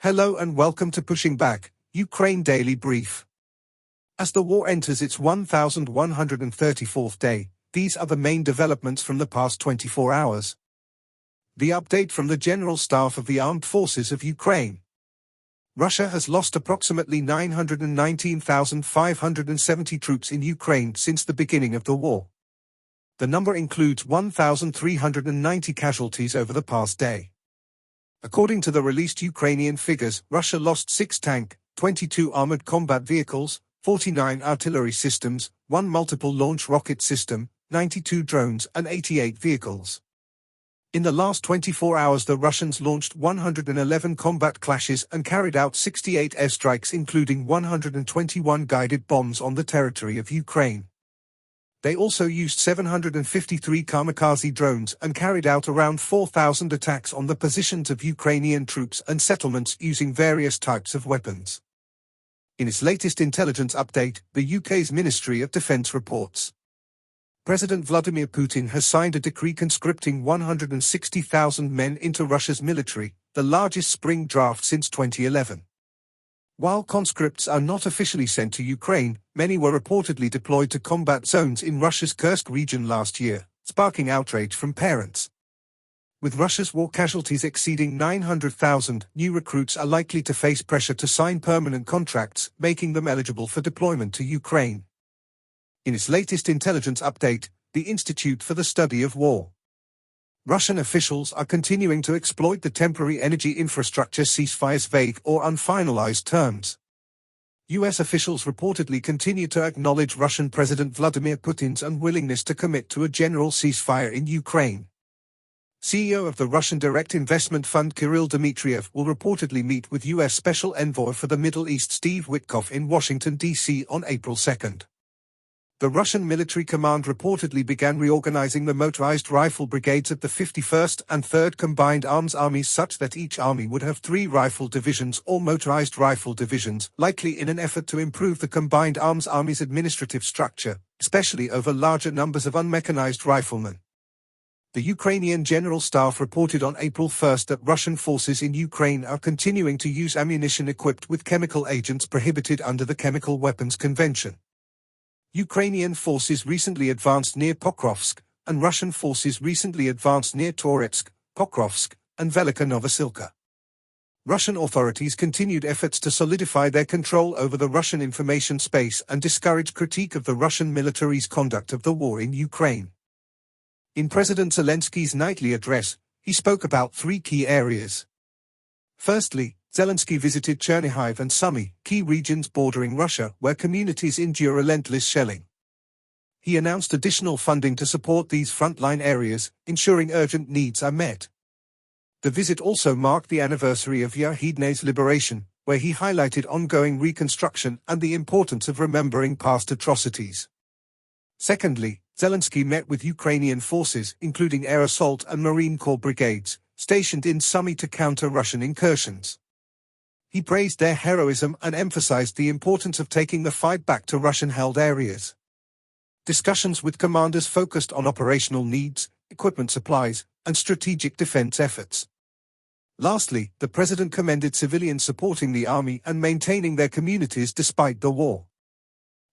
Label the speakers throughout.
Speaker 1: Hello and welcome to Pushing Back, Ukraine Daily Brief. As the war enters its 1134th day, these are the main developments from the past 24 hours. The update from the General Staff of the Armed Forces of Ukraine. Russia has lost approximately 919,570 troops in Ukraine since the beginning of the war. The number includes 1,390 casualties over the past day. According to the released Ukrainian figures, Russia lost 6 tank, 22 armored combat vehicles, 49 artillery systems, 1 multiple launch rocket system, 92 drones and 88 vehicles. In the last 24 hours the Russians launched 111 combat clashes and carried out 68 airstrikes, including 121 guided bombs on the territory of Ukraine. They also used 753 kamikaze drones and carried out around 4,000 attacks on the positions of Ukrainian troops and settlements using various types of weapons. In its latest intelligence update, the UK's Ministry of Defence reports President Vladimir Putin has signed a decree conscripting 160,000 men into Russia's military, the largest spring draft since 2011. While conscripts are not officially sent to Ukraine, many were reportedly deployed to combat zones in Russia's Kursk region last year, sparking outrage from parents. With Russia's war casualties exceeding 900,000, new recruits are likely to face pressure to sign permanent contracts, making them eligible for deployment to Ukraine. In its latest intelligence update, the Institute for the Study of War. Russian officials are continuing to exploit the temporary energy infrastructure ceasefire's vague or unfinalized terms. U.S. officials reportedly continue to acknowledge Russian President Vladimir Putin's unwillingness to commit to a general ceasefire in Ukraine. CEO of the Russian Direct Investment Fund Kirill Dmitriev will reportedly meet with U.S. Special Envoy for the Middle East Steve Witkoff in Washington, D.C. on April 2. The Russian military command reportedly began reorganizing the motorized rifle brigades of the 51st and 3rd Combined Arms Armies such that each army would have 3 rifle divisions or motorized rifle divisions, likely in an effort to improve the Combined Arms Army's administrative structure, especially over larger numbers of unmechanized riflemen. The Ukrainian General Staff reported on April 1 that Russian forces in Ukraine are continuing to use ammunition equipped with chemical agents prohibited under the Chemical Weapons Convention. Ukrainian forces recently advanced near Pokrovsk, and Russian forces recently advanced near Toretsk, Pokrovsk, and Velika Novosilka. Russian authorities continued efforts to solidify their control over the Russian information space and discourage critique of the Russian military's conduct of the war in Ukraine. In President Zelensky's nightly address, he spoke about 3 key areas. Firstly, Zelensky visited Chernihiv and Sumy, key regions bordering Russia, where communities endure relentless shelling. He announced additional funding to support these frontline areas, ensuring urgent needs are met. The visit also marked the anniversary of Yahidne's liberation, where he highlighted ongoing reconstruction and the importance of remembering past atrocities. Secondly, Zelensky met with Ukrainian forces, including air assault and Marine Corps brigades, stationed in Sumy to counter Russian incursions. He praised their heroism and emphasized the importance of taking the fight back to Russian-held areas. Discussions with commanders focused on operational needs, equipment supplies, and strategic defense efforts. Lastly, the president commended civilians supporting the army and maintaining their communities despite the war.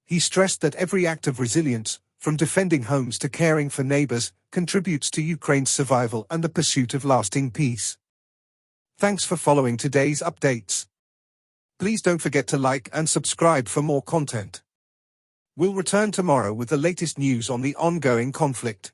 Speaker 1: He stressed that every act of resilience, from defending homes to caring for neighbors, contributes to Ukraine's survival and the pursuit of lasting peace. Thanks for following today's updates. Please don't forget to like and subscribe for more content. We'll return tomorrow with the latest news on the ongoing conflict.